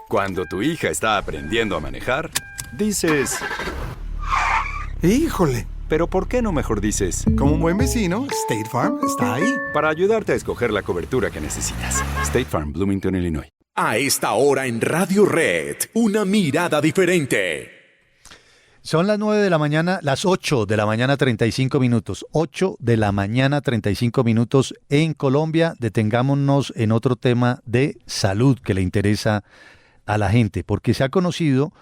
Cuando tu hija está aprendiendo a manejar, dices... ¡Híjole! Pero ¿por qué no mejor dices? Como un buen vecino, State Farm está ahí. Para ayudarte a escoger la cobertura que necesitas. State Farm, Bloomington, Illinois. A esta hora en Radio Red, una mirada diferente. Son las 9 de la mañana, las 8 de la mañana 35 minutos. 8 de la mañana 35 minutos en Colombia. Detengámonos en otro tema de salud que le interesa a la gente, porque se ha conocido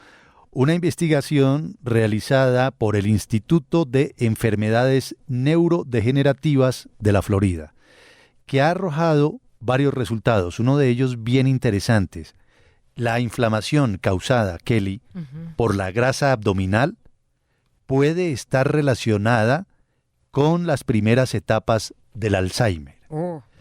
una investigación realizada por el Instituto de Enfermedades Neurodegenerativas de la Florida, que ha arrojado varios resultados, uno de ellos bien interesantes. La inflamación causada, Kelly, por la grasa abdominal puede estar relacionada con las primeras etapas del Alzheimer.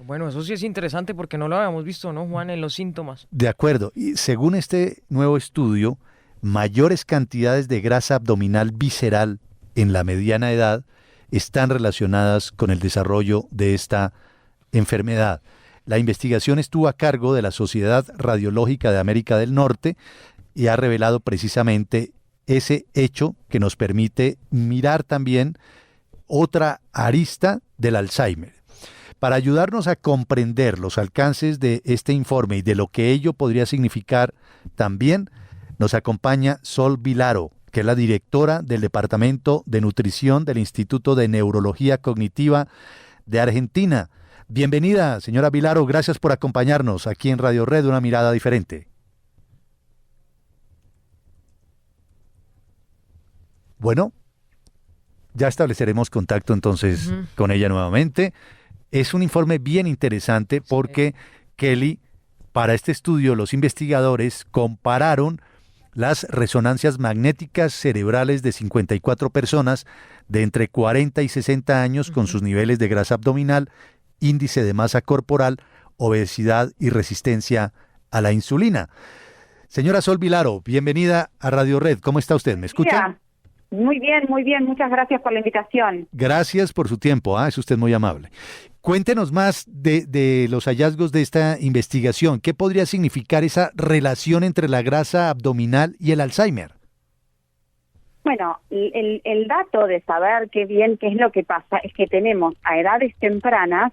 Bueno, eso sí es interesante porque no lo habíamos visto, ¿no, Juan, en los síntomas? De acuerdo, y según este nuevo estudio, mayores cantidades de grasa abdominal visceral en la mediana edad están relacionadas con el desarrollo de esta enfermedad. La investigación estuvo a cargo de la Sociedad Radiológica de América del Norte y ha revelado precisamente ese hecho que nos permite mirar también otra arista del Alzheimer. Para ayudarnos a comprender los alcances de este informe y de lo que ello podría significar también, nos acompaña Sol Vilaro, que es la directora del Departamento de Nutrición del Instituto de Neurología Cognitiva de Argentina. Bienvenida, señora Vilaro, gracias por acompañarnos aquí en Radio Red, una mirada diferente. Bueno, ya estableceremos contacto entonces con ella nuevamente. Es un informe bien interesante porque, Kelly, para este estudio los investigadores compararon las resonancias magnéticas cerebrales de 54 personas de entre 40 y 60 años con sus niveles de grasa abdominal, índice de masa corporal, obesidad y resistencia a la insulina. Señora Sol Vilaro, bienvenida a Radio Red. ¿Cómo está usted? ¿Me escucha? Muy bien. Muchas gracias por la invitación. Gracias por su tiempo. Es usted muy amable. Cuéntenos más de los hallazgos de esta investigación. ¿Qué podría significar esa relación entre la grasa abdominal y el Alzheimer? Bueno, el dato de saber qué es lo que pasa es que tenemos a edades tempranas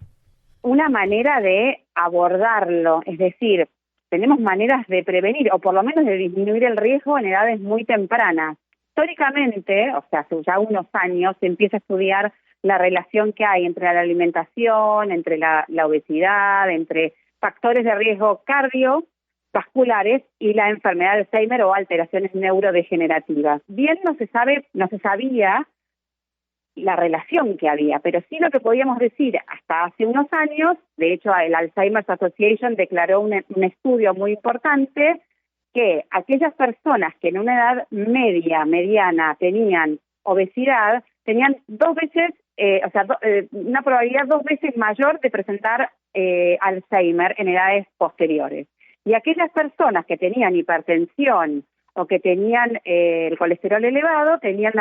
una manera de abordarlo, es decir, tenemos maneras de prevenir o por lo menos de disminuir el riesgo en edades muy tempranas. Históricamente, o sea, hace ya unos años, se empieza a estudiar la relación que hay entre la alimentación, entre la obesidad, entre factores de riesgo cardiovasculares y la enfermedad de Alzheimer o alteraciones neurodegenerativas. Bien no se sabía la relación que había, pero sí lo que podíamos decir hasta hace unos años, de hecho el Alzheimer's Association declaró un estudio muy importante que aquellas personas que en una edad mediana tenían obesidad, tenían una probabilidad 2 veces mayor de presentar Alzheimer en edades posteriores. Y aquellas personas que tenían hipertensión o que tenían el colesterol elevado, tenían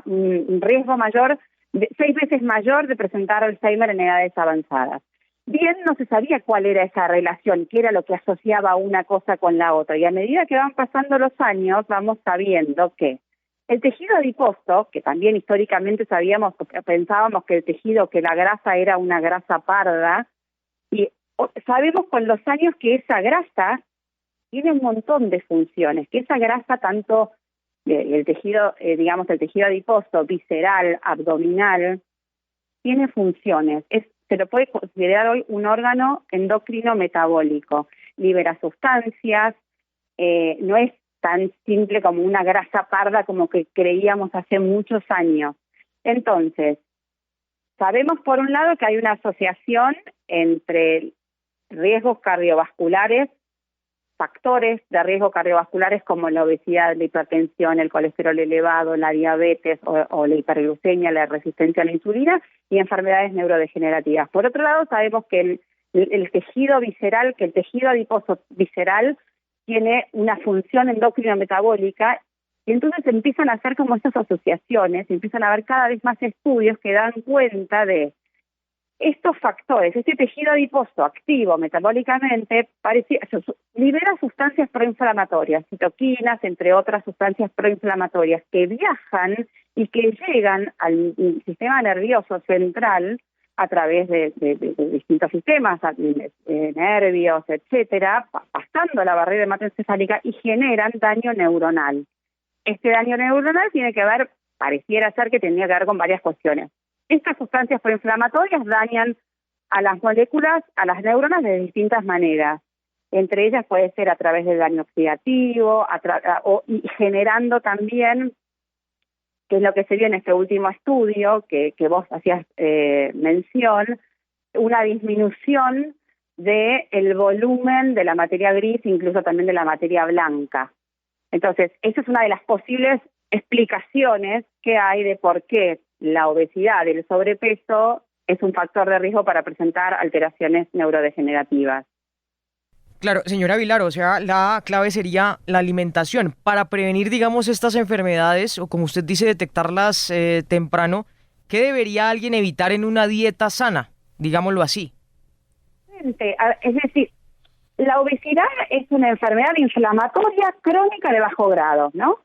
un riesgo mayor, 6 veces mayor de presentar Alzheimer en edades avanzadas. Bien, no se sabía cuál era esa relación, qué era lo que asociaba una cosa con la otra. Y a medida que van pasando los años, vamos sabiendo que el tejido adiposo, que también históricamente pensábamos que la grasa era una grasa parda, y sabemos con los años que esa grasa tiene un montón de funciones, que esa grasa tanto el tejido adiposo, visceral, abdominal, tiene funciones. Se lo puede considerar hoy un órgano endocrino metabólico. Libera sustancias, no es tan simple como una grasa parda como que creíamos hace muchos años. Entonces, sabemos por un lado que hay una asociación entre riesgos cardiovasculares, factores de riesgo cardiovasculares como la obesidad, la hipertensión, el colesterol elevado, la diabetes o la hiperglucemia, la resistencia a la insulina y enfermedades neurodegenerativas. Por otro lado, sabemos que el tejido visceral, que el tejido adiposo visceral tiene una función endocrino-metabólica y entonces empiezan a hacer como estas asociaciones, empiezan a haber cada vez más estudios que dan cuenta de estos factores, este tejido adiposo activo metabólicamente, libera sustancias proinflamatorias, citoquinas, entre otras sustancias proinflamatorias, que viajan y que llegan al sistema nervioso central a través de distintos sistemas, nervios, etcétera, pasando la barrera hematoencefálica y generan daño neuronal. Este daño neuronal pareciera ser que tenía que ver con varias cuestiones. Estas sustancias proinflamatorias dañan a las moléculas, a las neuronas de distintas maneras. Entre ellas puede ser a través del daño oxidativo, y generando también, que es lo que se vio en este último estudio que vos hacías mención, una disminución del volumen de la materia gris, incluso también de la materia blanca. Entonces, esa es una de las posibles explicaciones que hay de por qué la obesidad y el sobrepeso es un factor de riesgo para presentar alteraciones neurodegenerativas. Claro, señora Vilar, o sea, la clave sería la alimentación. Para prevenir, digamos, estas enfermedades, o como usted dice, detectarlas temprano, ¿qué debería alguien evitar en una dieta sana? Digámoslo así. Es decir, la obesidad es una enfermedad inflamatoria crónica de bajo grado, ¿no?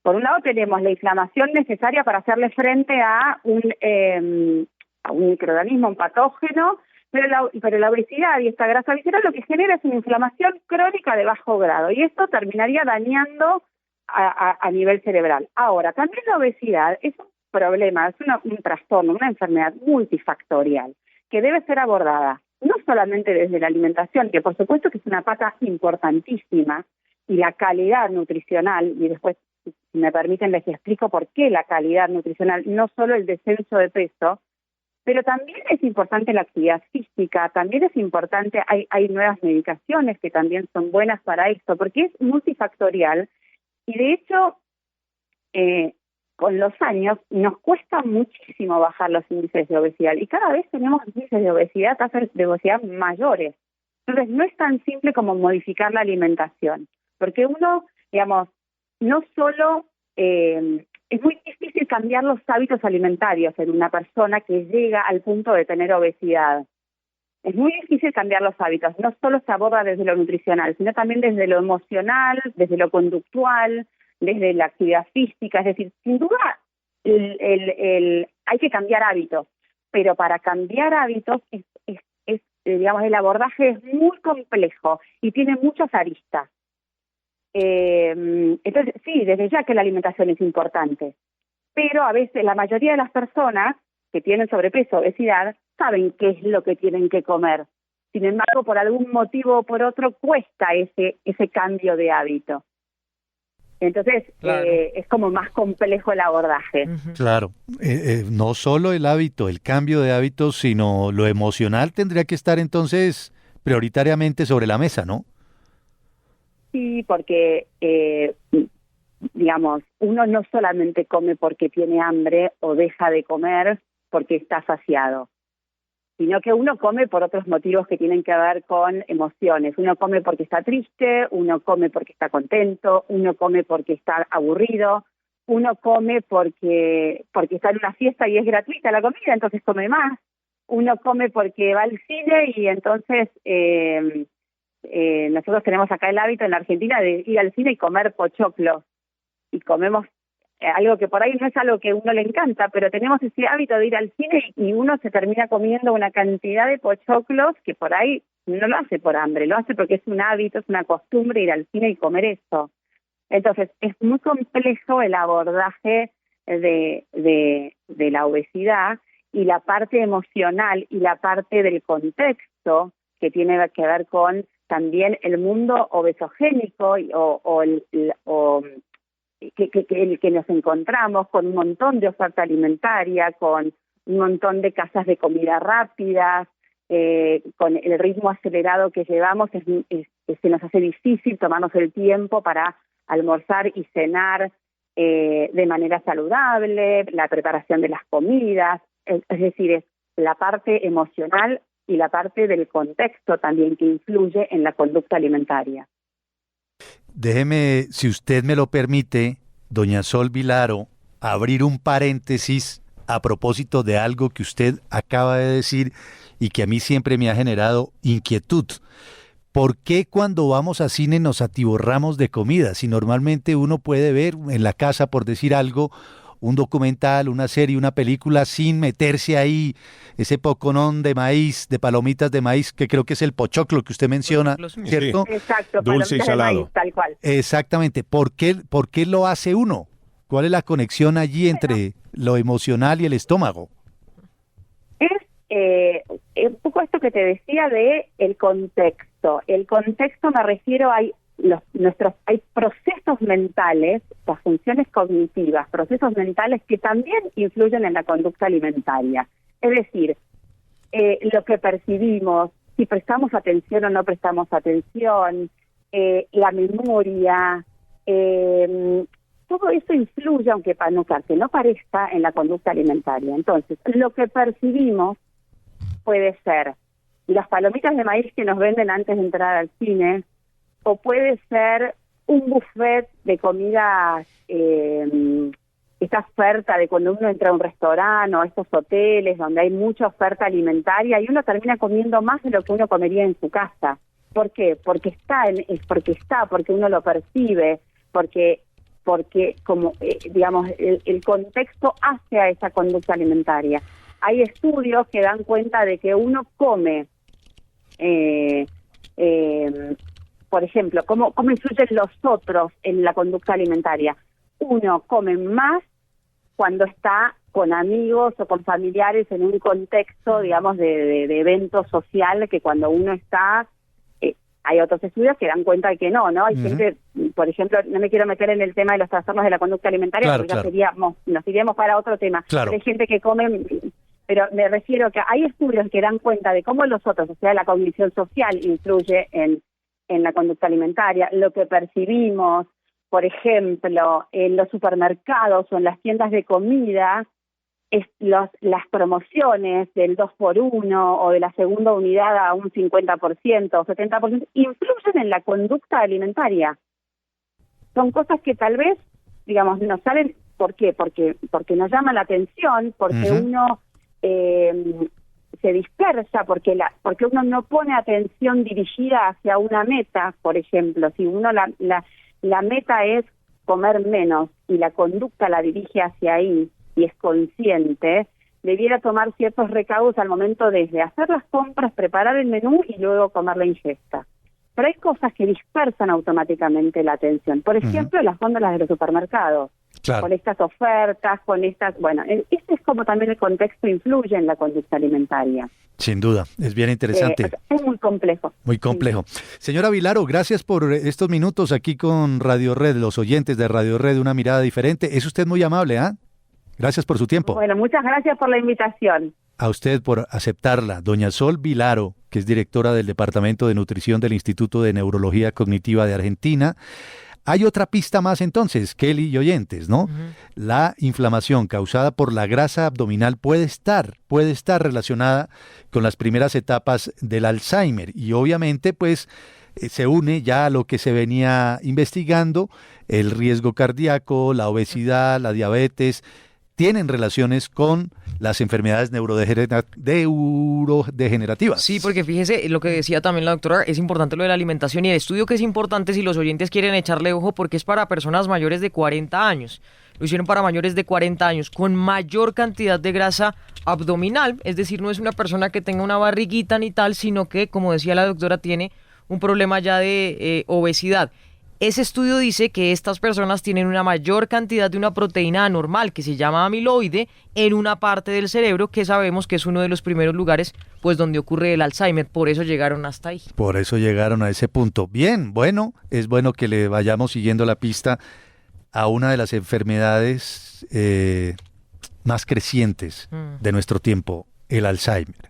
Por un lado tenemos la inflamación necesaria para hacerle frente a un microorganismo, un patógeno, pero la obesidad y esta grasa visceral lo que genera es una inflamación crónica de bajo grado y esto terminaría dañando a nivel cerebral. Ahora, también la obesidad es un problema, es un trastorno, una enfermedad multifactorial que debe ser abordada no solamente desde la alimentación, que por supuesto que es una pata importantísima, y la calidad nutricional, y después, si me permiten, les explico por qué la calidad nutricional, no solo el descenso de peso, pero también es importante la actividad física, también es importante, hay nuevas medicaciones que también son buenas para esto, porque es multifactorial, y de hecho, con los años nos cuesta muchísimo bajar los índices de obesidad, y cada vez tenemos índices de obesidad, tasas de obesidad mayores. Entonces no es tan simple como modificar la alimentación, porque uno, digamos, no solo es muy difícil cambiar los hábitos alimentarios en una persona que llega al punto de tener obesidad. Es muy difícil cambiar los hábitos, no solo se aborda desde lo nutricional, sino también desde lo emocional, desde lo conductual, desde la actividad física. Es decir, sin duda hay que cambiar hábitos, pero para cambiar hábitos digamos, el abordaje es muy complejo y tiene muchas aristas. Entonces, sí, desde ya que la alimentación es importante, pero a veces la mayoría de las personas que tienen sobrepeso, obesidad, saben qué es lo que tienen que comer. Sin embargo, por algún motivo o por otro, cuesta ese cambio de hábito. Entonces, claro, es como más complejo el abordaje. Uh-huh. Claro, no solo el hábito, el cambio de hábitos, sino lo emocional tendría que estar entonces prioritariamente sobre la mesa, ¿no? Sí, porque, digamos, uno no solamente come porque tiene hambre o deja de comer porque está saciado, sino que uno come por otros motivos que tienen que ver con emociones. Uno come porque está triste, uno come porque está contento, uno come porque está aburrido, uno come porque está en una fiesta y es gratuita la comida, entonces come más. Uno come porque va al cine y entonces nosotros tenemos acá el hábito en la Argentina de ir al cine y comer pochoclos. Y comemos algo que por ahí no es algo que a uno le encanta, pero tenemos ese hábito de ir al cine y uno se termina comiendo una cantidad de pochoclos que por ahí no lo hace por hambre, lo hace porque es un hábito, es una costumbre ir al cine y comer eso. Entonces, es muy complejo el abordaje de la obesidad y la parte emocional y la parte del contexto que tiene que ver con también el mundo obesogénico que nos encontramos con un montón de oferta alimentaria, con un montón de casas de comida rápida, con el ritmo acelerado que llevamos, se nos hace difícil tomarnos el tiempo para almorzar y cenar de manera saludable, la preparación de las comidas, es decir, es la parte emocional y la parte del contexto también que influye en la conducta alimentaria. Déjeme, si usted me lo permite, doña Sol Vilaro, abrir un paréntesis a propósito de algo que usted acaba de decir y que a mí siempre me ha generado inquietud. ¿Por qué cuando vamos a cine nos atiborramos de comida? Si normalmente uno puede ver en la casa, por decir algo, un documental, una serie, una película, sin meterse ahí ese poconón de maíz, de palomitas de maíz, que creo que es el pochoclo que usted menciona, ¿cierto? Sí. Exacto, Dulce y palomitas de salado. maíz, tal cual. Exactamente. ¿Por qué lo hace uno? ¿Cuál es la conexión allí entre lo emocional y el estómago? Es un poco esto que te decía de el contexto. El contexto me refiero hay procesos mentales, las funciones cognitivas, procesos mentales que también influyen en la conducta alimentaria. Es decir, lo que percibimos, si prestamos atención o no prestamos atención, la memoria, todo eso influye, aunque no parezca, en la conducta alimentaria. Entonces, lo que percibimos puede ser las palomitas de maíz que nos venden antes de entrar al cine, o puede ser un buffet de comidas, esta oferta de cuando uno entra a un restaurante o a estos hoteles donde hay mucha oferta alimentaria y uno termina comiendo más de lo que uno comería en su casa. ¿Por qué? Porque porque uno lo percibe, porque como digamos el contexto hace a esa conducta alimentaria. Hay estudios que dan cuenta de que uno come, por ejemplo, cómo influyen los otros en la conducta alimentaria. Uno come más cuando está con amigos o con familiares en un contexto, digamos, de evento social, que cuando uno está... hay otros estudios que dan cuenta de que no. Hay gente, por ejemplo, no me quiero meter en el tema de los trastornos de la conducta alimentaria, porque ya nos iríamos para otro tema. Claro. Hay gente que come... Pero me refiero a que hay estudios que dan cuenta de cómo los otros, o sea, la cognición social influye en la conducta alimentaria, lo que percibimos, por ejemplo, en los supermercados o en las tiendas de comida, las promociones del 2x1 o de la segunda unidad a un 50% o 70%, influyen en la conducta alimentaria. Son cosas que tal vez, digamos, nos salen, ¿por qué? Porque nos llama la atención, porque uno... se dispersa porque uno no pone atención dirigida hacia una meta. Por ejemplo, si uno la meta es comer menos y la conducta la dirige hacia ahí y es consciente, debiera tomar ciertos recaudos al momento desde hacer las compras, preparar el menú y luego comer la ingesta. Pero hay cosas que dispersan automáticamente la atención. Por ejemplo, las góndolas de los supermercados. Claro. Con estas ofertas, con estas... Bueno, este es como también el contexto influye en la conducta alimentaria. Sin duda, es bien interesante. Es muy complejo. Muy complejo. Sí. Señora Vilaro, gracias por estos minutos aquí con Radio Red, los oyentes de Radio Red, una mirada diferente. Es usted muy amable, ¿ah? Gracias por su tiempo. Bueno, muchas gracias por la invitación. A usted por aceptarla. Doña Sol Vilaro, que es directora del Departamento de Nutrición del Instituto de Neurología Cognitiva de Argentina. Hay otra pista más entonces, Kelly y oyentes, ¿no? La inflamación causada por la grasa abdominal puede estar relacionada con las primeras etapas del Alzheimer y obviamente pues se une ya a lo que se venía investigando, el riesgo cardíaco, la obesidad, la diabetes, tienen relaciones con las enfermedades neurodegenerativas. Sí, porque fíjese, lo que decía también la doctora, es importante lo de la alimentación y el estudio que es importante si los oyentes quieren echarle ojo porque es para personas mayores de 40 años. Lo hicieron para mayores de 40 años con mayor cantidad de grasa abdominal, es decir, no es una persona que tenga una barriguita ni tal, sino que, como decía la doctora, tiene un problema ya de obesidad. Ese estudio dice que estas personas tienen una mayor cantidad de una proteína anormal que se llama amiloide en una parte del cerebro que sabemos que es uno de los primeros lugares pues donde ocurre el Alzheimer. Por eso llegaron hasta ahí. Por eso llegaron a ese punto. Bien, bueno, es bueno que le vayamos siguiendo la pista a una de las enfermedades más crecientes de nuestro tiempo, el Alzheimer.